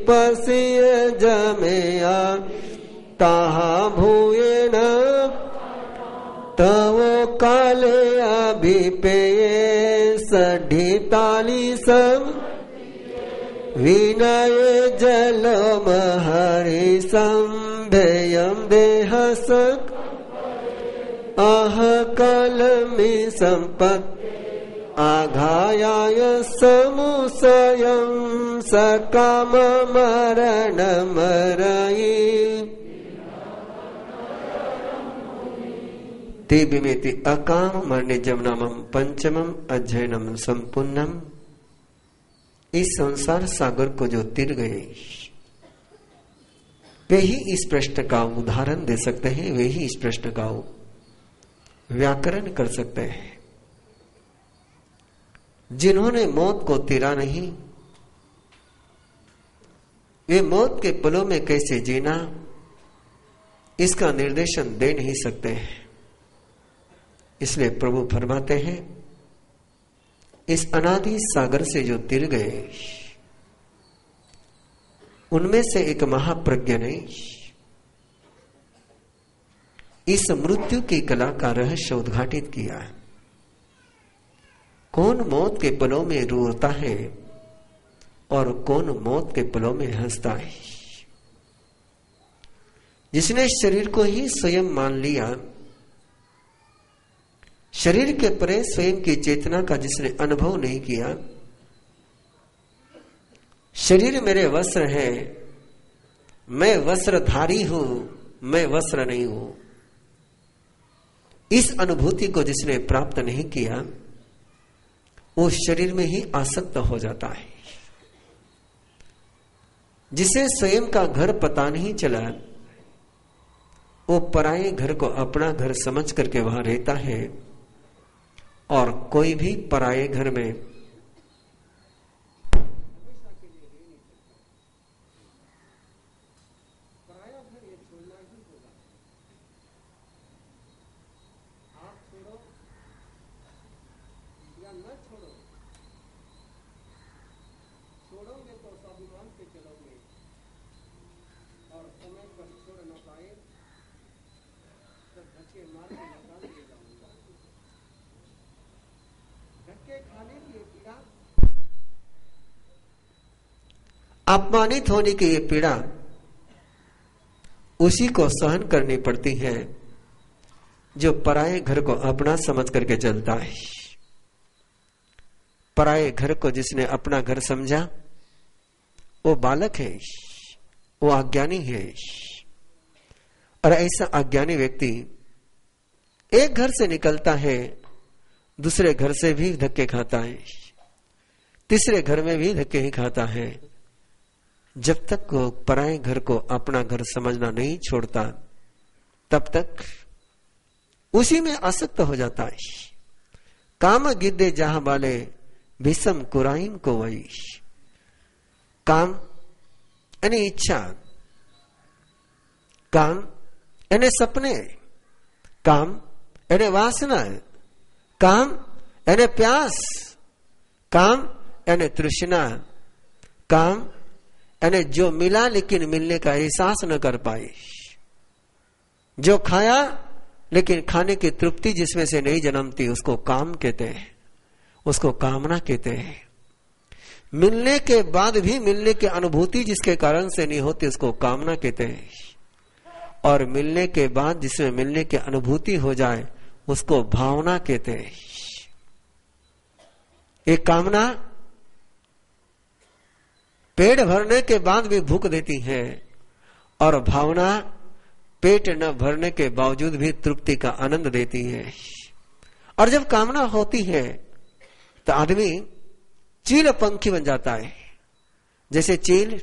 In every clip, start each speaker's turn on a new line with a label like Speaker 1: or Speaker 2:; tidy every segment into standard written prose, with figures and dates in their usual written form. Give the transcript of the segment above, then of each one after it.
Speaker 1: पसिय जमेया ताहा भूयेण तव काले अभिपेये सढितालिसं विनय जलम हरि संभेयं देहसक अह कलमि संपत् आघायाय समुसयं सकाम मरण मरयि ते बिमेति अकाम मरणे जमनामं पंचमम अध्ययनम संपूर्णम। इस संसार सागर को जो तिर गए वे ही इस प्रश्न का उदाहरण दे सकते हैं, वे ही इस प्रश्न का व्याकरण कर सकते हैं। जिन्होंने मौत को तिरा नहीं, वे मौत के पलों में कैसे जीना इसका निर्देशन दे नहीं सकते हैं। इसलिए प्रभु फरमाते हैं इस अनादि सागर से जो तिर गए उनमें से एक महाप्रज्ञ ने इस मृत्यु की कला का रहस्य उद्घाटित किया। कौन मौत के पलों में रोता है और कौन मौत के पलों में हंसता है। जिसने शरीर को ही स्वयं मान लिया, शरीर के परे स्वयं की चेतना का जिसने अनुभव नहीं किया, शरीर मेरे वस्त्र है, मैं वस्त्रधारी हूं, मैं वस्त्र नहीं हूं, इस अनुभूति को जिसने प्राप्त नहीं किया वो शरीर में ही आसक्त हो जाता है। जिसे स्वयं का घर पता नहीं चला वो पराये घर को अपना घर समझ करके वहां रहता है। और कोई भी पराये घर में पराया घर ये छोड़ना ही होगा। आप छोड़ो या न छोड़ो, छोड़ोगे तो स्वाभिमान से चलोगे और समय पर छोड़ न पाए तो धक्के मार के निकाल दिए जाऊंगा। धक्के खाने की पीड़ा, अपमानित होने की ये पीड़ा उसी को सहन करनी पड़ती है जो पराये घर को अपना समझ करके चलता है। पराये घर को जिसने अपना घर समझा वो बालक है, वो अज्ञानी है। और ऐसा अज्ञानी व्यक्ति एक घर से निकलता है, दूसरे घर से भी धक्के खाता है, तीसरे घर में भी धक्के ही खाता है। जब तक वो पराये घर को अपना घर समझना नहीं छोड़ता तब तक उसी में आसक्त हो जाता है। काम गिद्दे जहां बाले भीषम कुराइन को वही। काम यानी इच्छा, काम यानी सपने, काम यानी वासना, काम यानी प्यास, काम यानी तृष्णा, काम यानी जो मिला लेकिन मिलने का एहसास न कर पाए, जो खाया लेकिन खाने की तृप्ति जिसमें से नहीं जन्मती उसको काम कहते हैं, उसको कामना कहते हैं। मिलने के बाद भी मिलने की अनुभूति जिसके कारण से नहीं होती उसको कामना कहते हैं। और मिलने के बाद जिसमें मिलने की अनुभूति हो जाए उसको भावना कहते हैं। एक कामना पेट भरने के बाद भी भूख देती है और भावना पेट न भरने के बावजूद भी तृप्ति का आनंद देती है। और जब कामना होती है तो आदमी चील पंखी बन जाता है। जैसे चील,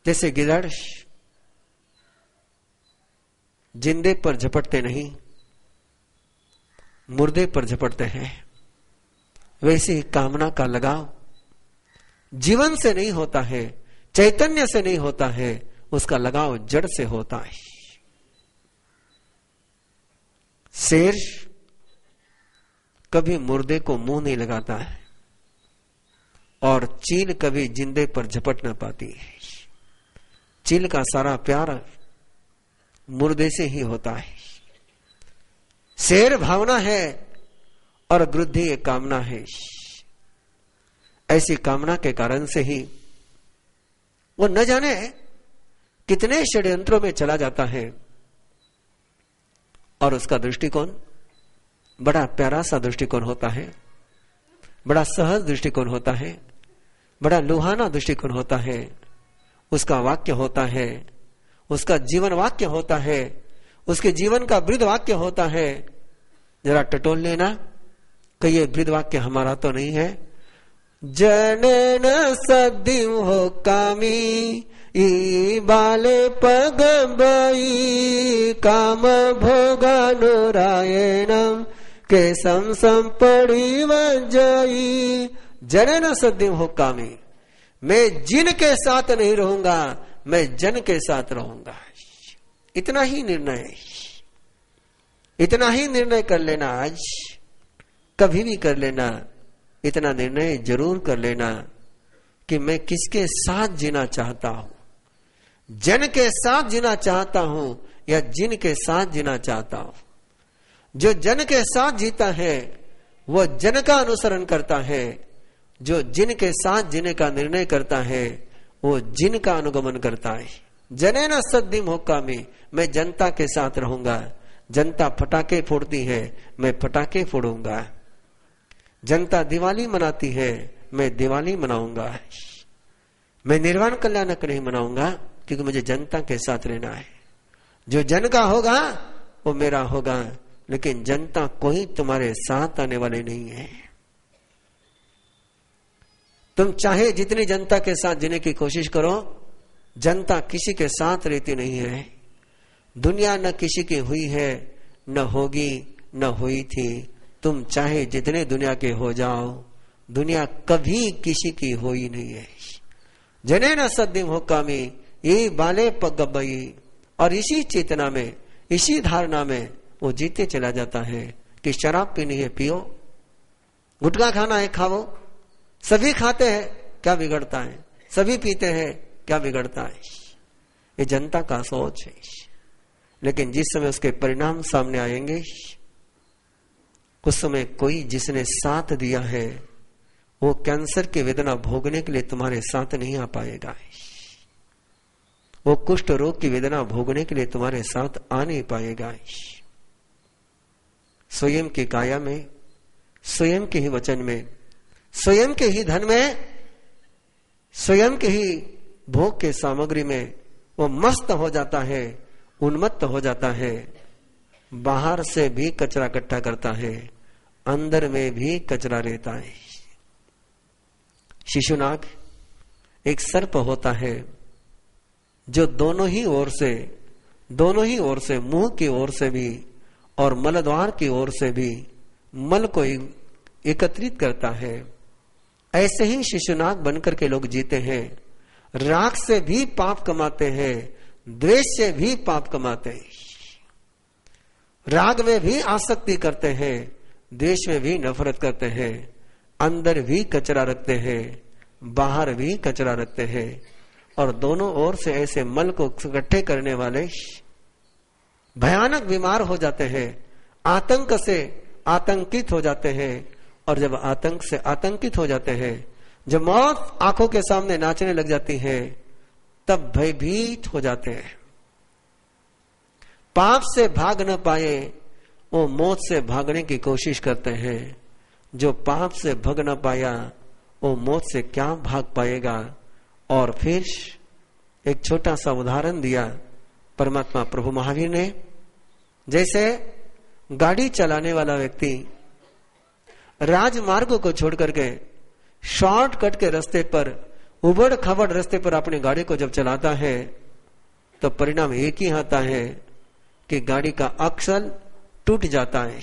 Speaker 1: जैसे गिदड़ जिंदे पर झपटते नहीं, मुर्दे पर झपटते हैं, वैसे ही कामना का लगाव जीवन से नहीं होता है, चैतन्य से नहीं होता है, उसका लगाव जड़ से होता है। शेर कभी मुर्दे को मुंह नहीं लगाता है, और चील कभी जिंदे पर झपट ना पाती है। चील का सारा प्यार मुर्दे से ही होता है। शेर भावना है और वृद्धि एक कामना है। ऐसी कामना के कारण से ही वो न जाने कितने षड्यंत्रों में चला जाता है। और उसका दृष्टिकोण बड़ा प्यारा सा दृष्टिकोण होता है, बड़ा सहज दृष्टिकोण होता है, बड़ा लुहाना दृष्टिकोण होता है। उसका वाक्य होता है, उसका जीवन वाक्य होता है, उसके जीवन का वृद्ध वाक्य होता है। जरा टटोल लेना कि ये वृद्ध वाक्य हमारा तो नहीं है। जनन सदिम हो कामी ई बाले पग बई काम भोगानुरायणम के सम पड़ी वजई। जनन सदिम हो कामी, मैं जिन के साथ नहीं रहूंगा, मैं जन के साथ रहूंगा। इतना ही निर्णय, इतना ही निर्णय कर लेना। आज कभी भी कर लेना, इतना निर्णय जरूर कर लेना कि मैं किसके साथ जीना चाहता हूं, जन के साथ जीना चाहता हूं या जिन के साथ जीना चाहता हूं। जो जन के साथ जीता है वह जन का अनुसरण करता है, जो जिन के साथ जीने का निर्णय करता है वो जिन का अनुगमन करता है। जने न सद्दिम होकामी, मैं जनता के साथ रहूंगा। जनता पटाखे फोड़ती है, मैं पटाखे फोड़ूंगा। जनता दिवाली मनाती है, मैं दिवाली मनाऊंगा। मैं निर्वाण कल्याणक नहीं मनाऊंगा, क्योंकि मुझे जनता के साथ रहना है। जो जन का होगा वो मेरा होगा, लेकिन जनता कोई तुम्हारे साथ आने वाले नहीं है। तुम चाहे जितनी जनता के साथ जीने की कोशिश करो, जनता किसी के साथ रहती नहीं है। दुनिया न किसी की हुई है, न होगी, न हुई थी। तुम चाहे जितने दुनिया के हो जाओ, दुनिया कभी किसी की हुई नहीं है। जने न सद्दिम हो कामी ये बाले पगबई। और इसी चेतना में, इसी धारणा में वो जीते चला जाता है कि शराब पीनी है पियो, गुटखा खाना है खाओ। सभी खाते हैं, क्या बिगड़ता है? सभी पीते हैं, क्या बिगड़ता है? ये जनता का सोच है। लेकिन जिस समय उसके परिणाम सामने आएंगे, उस समय कोई जिसने साथ दिया है वो कैंसर की वेदना भोगने के लिए तुम्हारे साथ नहीं आ पाएगा। वो कुष्ठ रोग की वेदना भोगने के लिए तुम्हारे साथ आ नहीं पाएगा। स्वयं की काया में, स्वयं के ही वचन में, स्वयं के ही धन में, स्वयं के ही भोग के सामग्री में वो मस्त हो जाता है, उन्मत्त हो जाता है। बाहर से भी कचरा इकट्ठा करता है, अंदर में भी कचरा रहता है। शिशुनाग एक सर्प होता है जो दोनों ही ओर से मुंह की ओर से भी और मलद्वार की ओर से भी मल को एकत्रित करता है। ऐसे ही शिशुनाग बनकर के लोग जीते हैं। राग से भी पाप कमाते हैं, द्वेष से भी पाप कमाते हैं। राग में भी आसक्ति करते हैं, द्वेष में भी नफरत करते हैं। अंदर भी कचरा रखते हैं, बाहर भी कचरा रखते हैं। और दोनों ओर से ऐसे मल को इकट्ठे करने वाले भयानक बीमार हो जाते हैं, आतंक से आतंकित हो जाते हैं। और जब आतंक से आतंकित हो जाते हैं, जब मौत आंखों के सामने नाचने लग जाती है, तब भयभीत हो जाते हैं। पाप से भाग न पाए वो मौत से भागने की कोशिश करते हैं। जो पाप से भाग न पाया वो मौत से क्या भाग पाएगा। और फिर एक छोटा सा उदाहरण दिया परमात्मा प्रभु महावीर ने। जैसे गाड़ी चलाने वाला व्यक्ति राजमार्ग को छोड़ करके शॉर्टकट के रास्ते पर, उबड़ खाबड़ रास्ते पर अपनी गाड़ी को जब चलाता है, तो परिणाम एक ही आता है कि गाड़ी का अक्सल टूट जाता है,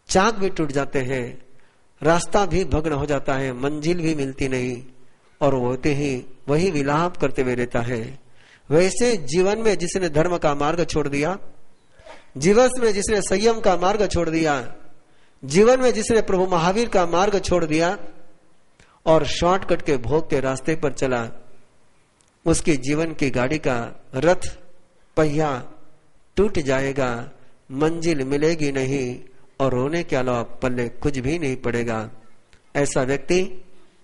Speaker 1: चाक भी टूट जाते हैं, रास्ता भी भग्न हो जाता है, मंजिल भी मिलती नहीं, और होते ही वही विलाप करते हुए रहता है। वैसे जीवन में जिसने धर्म का मार्ग छोड़ दिया, जीवन में जिसने संयम का मार्ग छोड़ दिया, जीवन में जिसने प्रभु महावीर का मार्ग छोड़ दिया, और शॉर्टकट के भोग के रास्ते पर चला, उसके जीवन की गाड़ी का रथ पहिया टूट जाएगा, मंजिल मिलेगी नहीं और रोने के अलावा पल्ले कुछ भी नहीं पड़ेगा। ऐसा व्यक्ति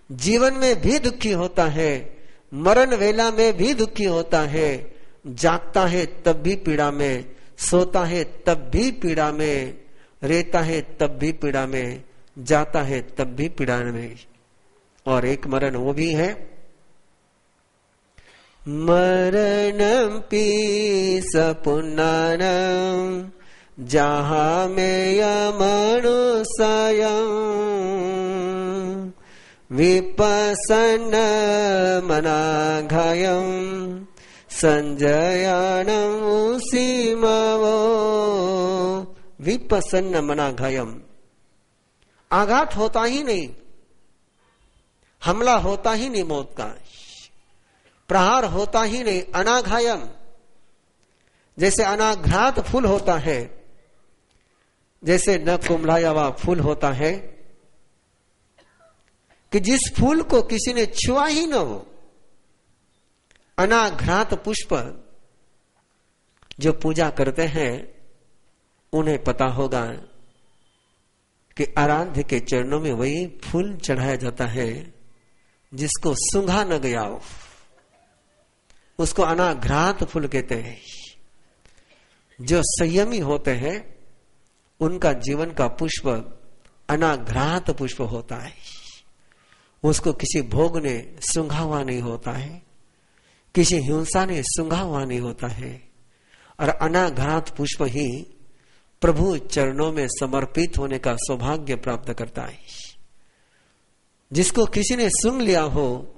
Speaker 1: जीवन में भी दुखी होता है, मरण वेला में भी दुखी होता है, जागता है तब भी पीड़ा में, सोता है तब भी पीड़ा में, रहता है तब भी पीड़ा में, जाता है तब भी पीड़ा में। और एक मरण वो भी है, मरणं पी सपुन्नानं जहाँ में यमनुसयं विपसन्न मनाघयं संजयानं उसीमवो। विपसन्न मनाघयं, आघात होता ही नहीं, हमला होता ही नहीं मौत का, प्रहार होता ही नहीं। अनाघायम, जैसे अनाघ्रात फूल होता है, जैसे न कुम्भलाया हुआ फूल होता है कि जिस फूल को किसी ने छुआ ही न हो। अनाघ्रात पुष्प जो पूजा करते हैं उन्हें पता होगा कि आराध्य के चरणों में वही फूल चढ़ाया जाता है जिसको सूंघा न गया हो, उसको अनाघ्रात फूल कहते हैं। जो संयमी होते हैं उनका जीवन का पुष्प अनाघ्रात पुष्प होता है, उसको किसी भोग ने सूंघा हुआ नहीं होता है, किसी हिंसा ने सूंघा हुआ नहीं होता है। और अनाघ्रात पुष्प ही प्रभु चरणों में समर्पित होने का सौभाग्य प्राप्त करता है। जिसको किसी ने सूंघ लिया हो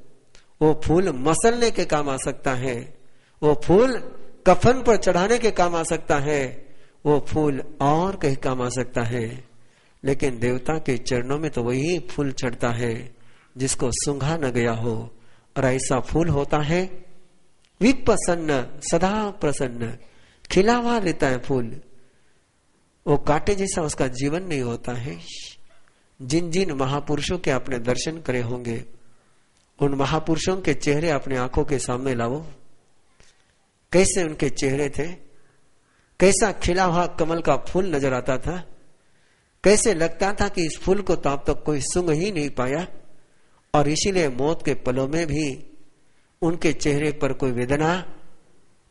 Speaker 1: वो फूल मसलने के काम आ सकता है, वो फूल कफन पर चढ़ाने के काम आ सकता है, वो फूल और कहीं काम आ सकता है। लेकिन देवता के चरणों में तो वही फूल चढ़ता है जिसको सूंघा न गया हो। और ऐसा फूल होता है विप्रसन्न, सदा प्रसन्न, खिला हुआ रहता है फूल। वो कांटे जैसा उसका जीवन नहीं होता है। जिन जिन महापुरुषों के आपने दर्शन करे होंगे उन महापुरुषों के चेहरे अपने आंखों के सामने लाओ। कैसे उनके चेहरे थे, कैसा खिला हुआ कमल का फूल नजर आता था, कैसे लगता था कि इस फूल को तो अब तक कोई सूंघ ही नहीं पाया। और इसीलिए मौत के पलों में भी उनके चेहरे पर कोई वेदना,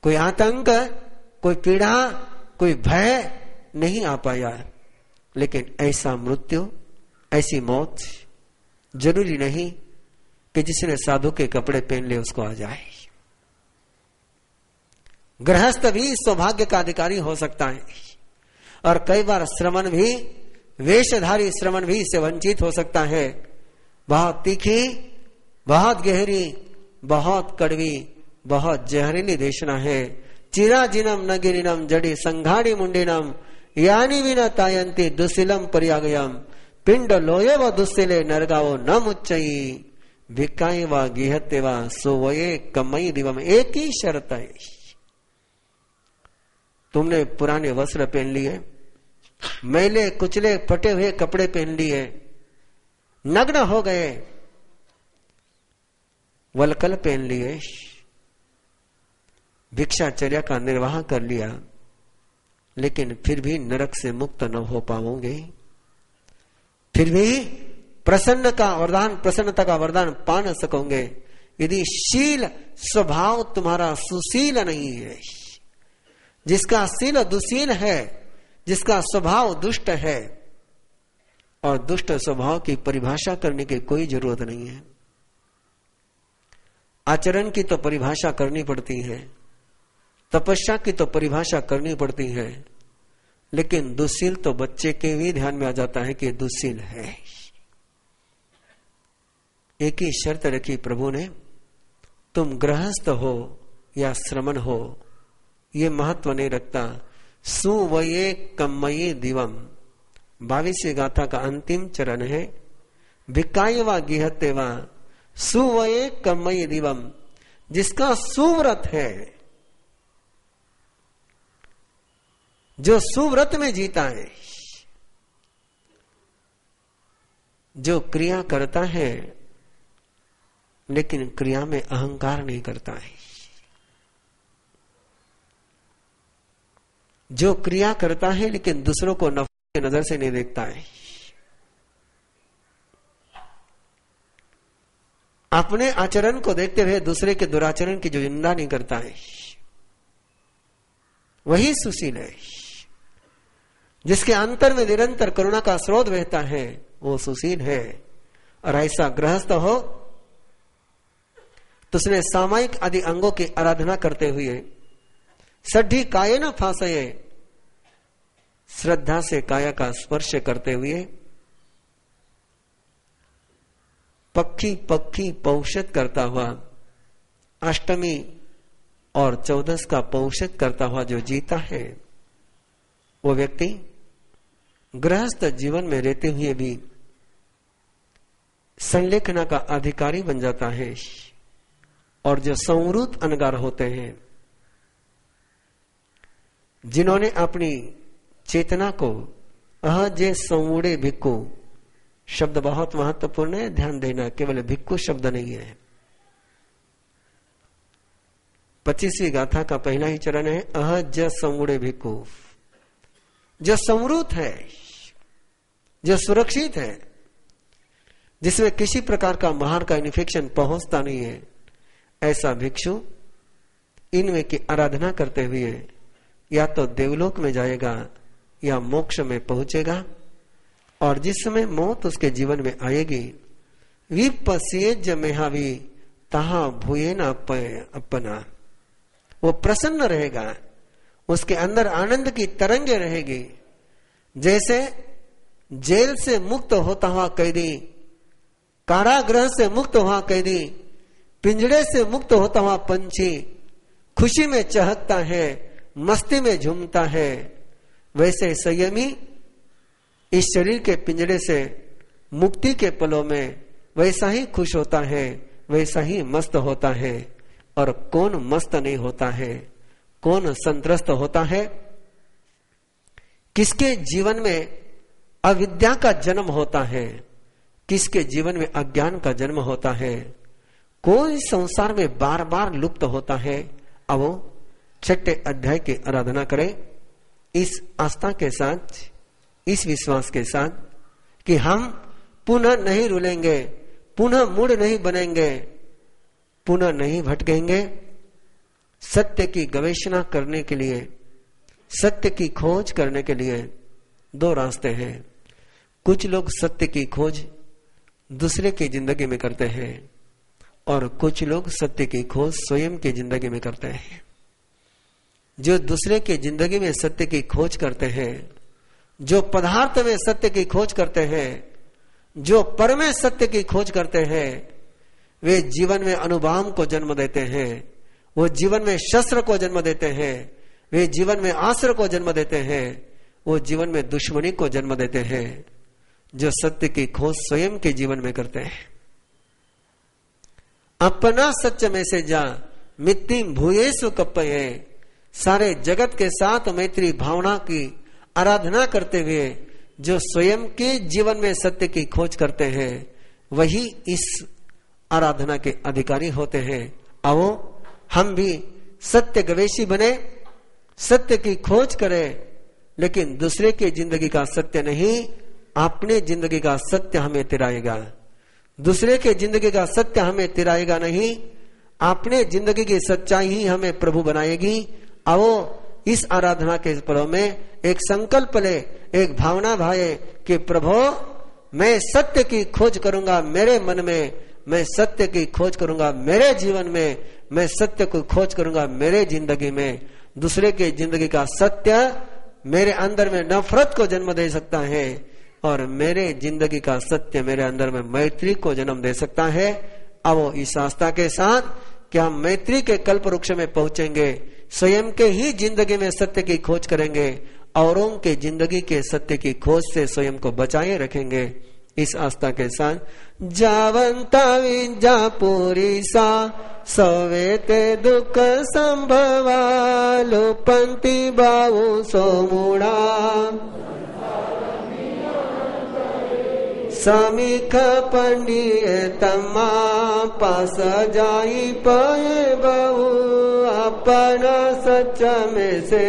Speaker 1: कोई आतंक, कोई पीड़ा, कोई भय नहीं आ पाया। लेकिन ऐसा मृत्यु, ऐसी मौत जरूरी नहीं कि जिसने साधु के कपड़े पहन ले उसको आ जाए। गृहस्थ भी सौभाग्य का अधिकारी हो सकता है और कई बार श्रमण भी, वेशधारी श्रमण भी इससे वंचित हो सकता है। बहुत तीखी, बहुत गहरी, बहुत कड़वी, बहुत जहरीली देशना है। चिराजिनम नगिरिनम जड़ी संघाड़ी मुंडिनम यानी विना तायंती दुस्सिलम पर्यागयम पिंड लोये व दुस्सिले नरगावो न मुच्चई भिक्काई व गिहते व सोवये कमई दिवम। एक ही शर्त है, तुमने पुराने वस्त्र पहन लिए, मैले कुचले फटे हुए कपड़े पहन लिए, नग्न हो गए, वलकल पहन लिए, भिक्षाचर्या का निर्वाह कर लिया, लेकिन फिर भी नरक से मुक्त न हो पाओगे। फिर भी प्रसन्नता का वरदान पा न सकोगे यदि शील स्वभाव तुम्हारा सुशील नहीं है। जिसका शील दुशील है, जिसका स्वभाव दुष्ट है, और दुष्ट स्वभाव की परिभाषा करने की कोई जरूरत नहीं है। आचरण की तो परिभाषा करनी पड़ती है, तपस्या की तो परिभाषा करनी पड़ती है, लेकिन दुशील तो बच्चे के भी ध्यान में आ जाता है कि दुशील है। एक ही शर्त रखी प्रभु ने, तुम गृहस्थ हो या श्रमण हो ये महत्व नहीं रखता। सुवये कमये दिवम 22वीं गाथा का अंतिम चरण है। भिक्काय व गिहते व सुवये कमये दिवम, जिसका सुव्रत है, जो सुव्रत में जीता है, जो क्रिया करता है लेकिन क्रिया में अहंकार नहीं करता है। जो क्रिया करता है लेकिन दूसरों को नफरत की नजर से नहीं देखता है, अपने आचरण को देखते हुए दूसरे के दुराचरण की जो निंदा नहीं करता है, वही सुशील है। जिसके अंतर में निरंतर करुणा का स्रोत बहता है वो सुशील है। और ऐसा गृहस्थ हो तो उसने सामायिक आदि अंगों की आराधना करते हुए सड्ढी काये न फांसये, श्रद्धा से काया का स्पर्श करते हुए पक्की पक्की पौषत करता हुआ, अष्टमी और 14 का पौषत करता हुआ जो जीता है, वो व्यक्ति गृहस्थ जीवन में रहते हुए भी संलेखना का अधिकारी बन जाता है। और जो संवृत अनगार होते हैं, जिन्होंने अपनी चेतना को अहजे संवुड़े भिक्खु, शब्द बहुत महत्वपूर्ण है, ध्यान देना, केवल भिक्खु शब्द नहीं है। 25वीं गाथा का पहला ही चरण है अहज संवुड़े भिक्खु। जो संवृत है, जो सुरक्षित है, जिसमें किसी प्रकार का बाहर का इन्फेक्शन पहुंचता नहीं है, ऐसा भिक्षु इनमें की आराधना करते हुए या तो देवलोक में जाएगा या मोक्ष में पहुंचेगा। और जिस समय मौत उसके जीवन में आएगी, विपस्येज मेहावी तहा भूये न अपना, वो प्रसन्न रहेगा, उसके अंदर आनंद की तरंगे रहेगी। जैसे जेल से मुक्त होता हुआ कैदी, कारागृह से मुक्त हुआ कैदी, पिंजड़े से मुक्त होता हुआ पंछी खुशी में चहकता है, मस्ती में झूमता है, वैसे संयमी इस शरीर के पिंजड़े से मुक्ति के पलों में वैसा ही खुश होता है, वैसा ही मस्त होता है। और कौन मस्त नहीं होता है, कौन संत्रस्त होता है? किसके जीवन में अविद्या का जन्म होता है, किसके जीवन में अज्ञान का जन्म होता है, कौन संसार में बार बार लुप्त होता है। अब वो 6ठे अध्याय की आराधना करें इस आस्था के साथ, इस विश्वास के साथ कि हम पुनः नहीं रुलेंगे, पुनः मूड नहीं बनेंगे, पुनः नहीं भटकेंगे। सत्य की गवेषणा करने के लिए, सत्य की खोज करने के लिए 2 रास्ते हैं। कुछ लोग सत्य की खोज दूसरे की जिंदगी में करते हैं और कुछ लोग सत्य की खोज स्वयं की जिंदगी में करते हैं। जो दूसरे की जिंदगी में सत्य की खोज करते हैं, जो पदार्थ में सत्य की खोज करते हैं, जो पर में सत्य की खोज करते हैं, वे जीवन में अनुभाव को जन्म देते हैं, वो जीवन में शस्त्र को जन्म देते हैं, वे जीवन में आश्रय को जन्म देते हैं, वो जीवन में दुश्मनी को जन्म देते हैं। जो सत्य की खोज स्वयं के जीवन में करते हैं, अपना सत्य में से जा मित्ति भूयेसु कप्पये, सारे जगत के साथ मैत्री भावना की आराधना करते हुए जो स्वयं के जीवन में सत्य की खोज करते हैं, वही इस आराधना के अधिकारी होते हैं। आओ हम भी सत्य गवेषी बने, सत्य की खोज करें, लेकिन दूसरे की जिंदगी का सत्य नहीं, अपने जिंदगी का सत्य हमें तिराएगा। दूसरे के जिंदगी का सत्य हमें तिराएगा नहीं, अपने जिंदगी की सच्चाई ही हमें प्रभु बनाएगी। आओ इस आराधना के पर्व में एक संकल्प ले, एक भावना भाए कि प्रभु मैं सत्य की खोज करूंगा मेरे मन में, मैं सत्य की खोज करूंगा मेरे जीवन में, मैं सत्य को खोज करूंगा मेरे जिंदगी में। दूसरे के जिंदगी का सत्य मेरे अंदर में नफरत को जन्म दे सकता है और मेरे जिंदगी का सत्य मेरे अंदर में मैत्री को जन्म दे सकता है। अब इस आस्था के साथ क्या हम मैत्री के कल्प वृक्ष में पहुंचेंगे, स्वयं के ही जिंदगी में सत्य की खोज करेंगे, औरों के जिंदगी के सत्य की खोज से स्वयं को बचाए रखेंगे। इस आस्था के साथ जावंता विद्या पूरी सा सवेते दुख संभवा लोपंती बाऊ सोमुड़ा समीख पंडिय तमा पास जाई पाए बहु अपना सच में से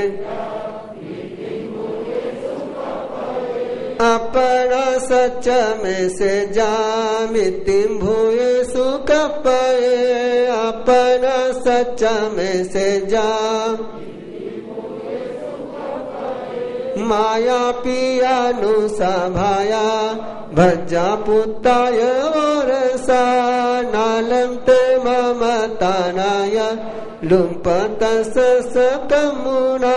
Speaker 1: अपना सच में से जामिति भूये सुख पाए अपना सच में से जा माया पिया नु सभाया भज्जा पुताय और सा नालम ते ममतानाय लुम्पत सकमुनाय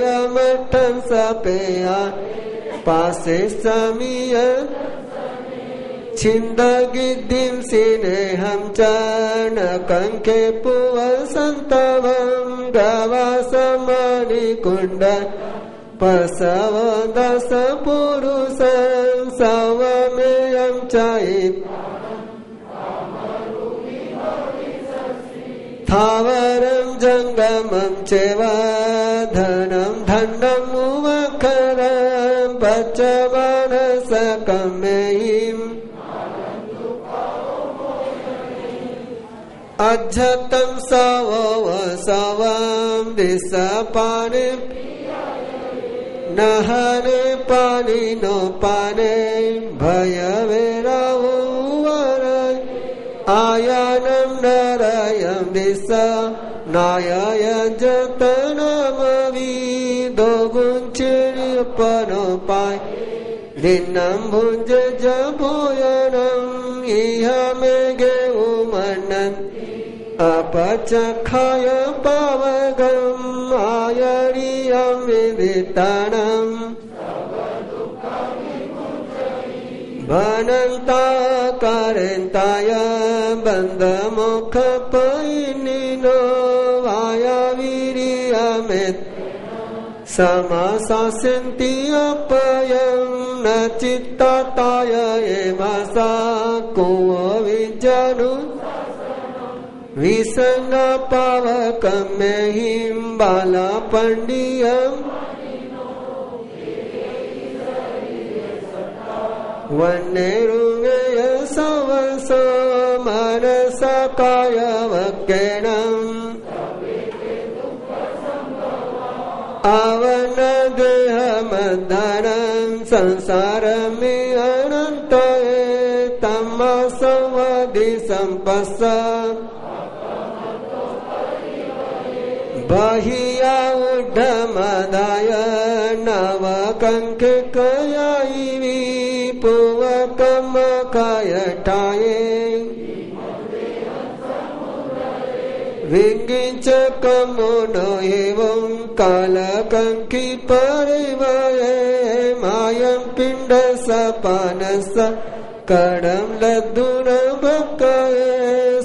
Speaker 1: यमठं सपेया पासे समीय छिंद गिद्धिं सिनेहं चन कंखे पुव संतवं गवासमणि कुंड पसव दस पुरुष सवमेयं चायि थावरं जंगमं चैव धनं धन्नं मुवखरं पचमानसकमेहिं अज्झतं सवव सवं दिशपाने नहने पानी नो पाने भय वेरावो वरय आयानम नरयम दिशा नायय जतनमवि दो गुंचिरि पनो पाय दिनम भुंज जभोयनम इह मेगे उमनन अपचखाय पावगम आयरियं विदितानं भनन्ता कारन्ताय बन्धमोक्ष पैनिनो वायावीर्यमेत् समासास्यन्ति अपयं न चित्ताताय एवासा को विजनु विसंग पावकमेहिं बाला पंडियं वन्नेरुमेय सवसो मनसकाय वक्केणं अवन देहमद्धनं संसारमि अनन्तये तमसवधि संपस्सा बहिया उड्ढमदाय नवकङ्किकयायिवि पुवकमकयठाये विङ्गिच कमुनो एवं कालकङ्कि परिवये मायं पिण्डसपानस कडं लद्दुन भक्कये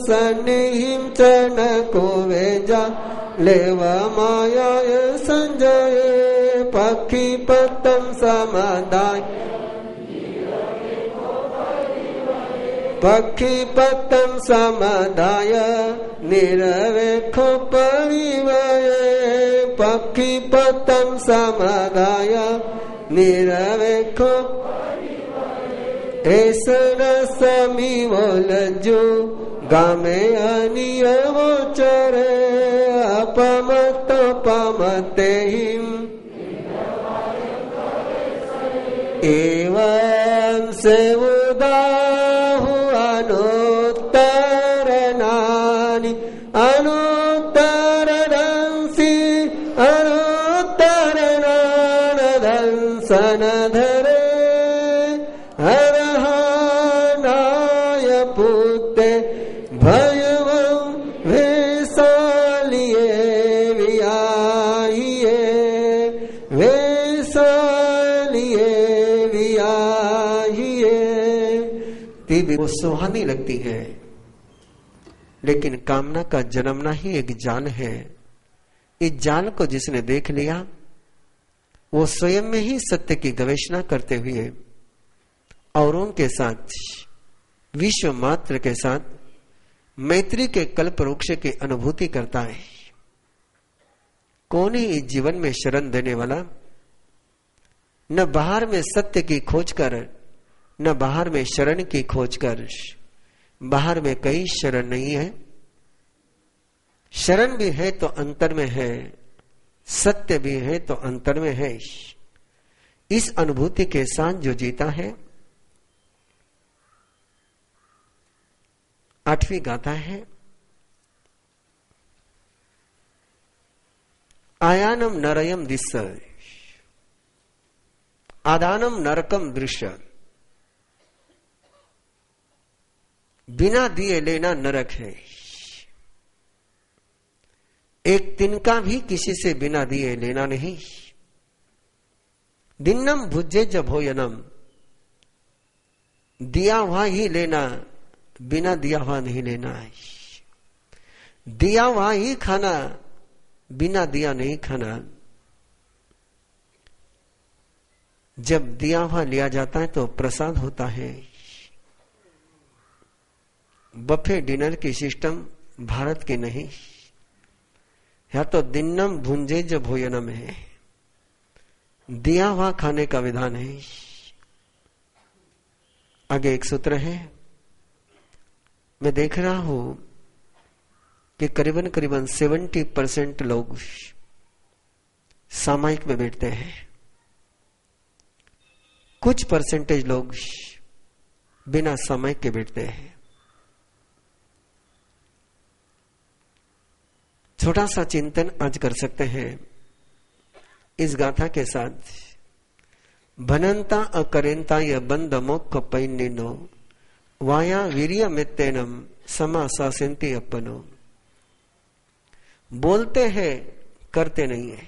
Speaker 1: सन्निहिं च न को वेजा लेव मायाय संजय पक्षीपतं समादाय पक्षीपतं समादाय निरवेखो परिवये पक्षीपतं समादाय निरवेखो ऐसन समीवो लज्जु गामे अनियवो चरे अपमत पमतेहिं एवं से उदाहु अनुत्तरणानि अनुत्तरणंसि अनुत्तरणानधंसनधरे हरहानाय पुत्ते भयवं वेसालिये वियाहिये वेसालिये वियाहिये। तीव्र वो सुहानी लगती है, लेकिन कामना का जन्मना ही एक जाल है। इस जाल को जिसने देख लिया वो स्वयं में ही सत्य की गवेषणा करते हुए औरों के साथ, विश्व मात्र के साथ मैत्री के कल्प वृक्ष की अनुभूति करता है। कौन ही इस जीवन में शरण देने वाला, न बाहर में सत्य की खोज कर न बाहर में शरण की खोज कर। बाहर में कई शरण नहीं है, शरण भी है तो अंतर में है, सत्य भी है तो अंतर में है। इस अनुभूति के साथ जो जीता है, 8वीं गाथा है, आयानम नरयम दिश्य आदानम नरकम दृश्य। बिना दिए लेना नरक है। एक तिनका भी किसी से बिना दिए लेना नहीं। दिन्नम भुज्जे जब भोजनम, दिया हुआ ही लेना, बिना दिया हुआ नहीं लेना है। दिया हुआ ही खाना, बिना दिया नहीं खाना। जब दिया हुआ लिया जाता है तो प्रसाद होता है। बफे डिनर की सिस्टम भारत की नहीं, या तो दिन्नम भुंजे जब भोजनम है, दिया हुआ खाने का विधान है। आगे एक सूत्र है, मैं देख रहा हूं कि करीबन 70% लोग सामायिक में बैठते हैं, कुछ परसेंटेज लोग बिना सामायिक के बैठते हैं। छोटा सा चिंतन आज कर सकते हैं इस गाथा के साथ। भनंता अकरेंता य बंद मोक्ष पैन्नो वाया वीर्य मित्तेनम समासासेंति अपनो। बोलते हैं करते नहीं है।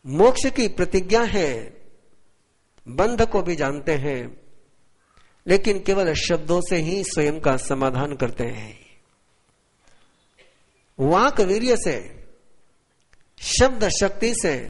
Speaker 1: मोक्ष की प्रतिज्ञा है, बंध को भी जानते हैं, लेकिन केवल शब्दों से ही स्वयं का समाधान करते हैं। वाक वीर्य से, शब्द शक्ति से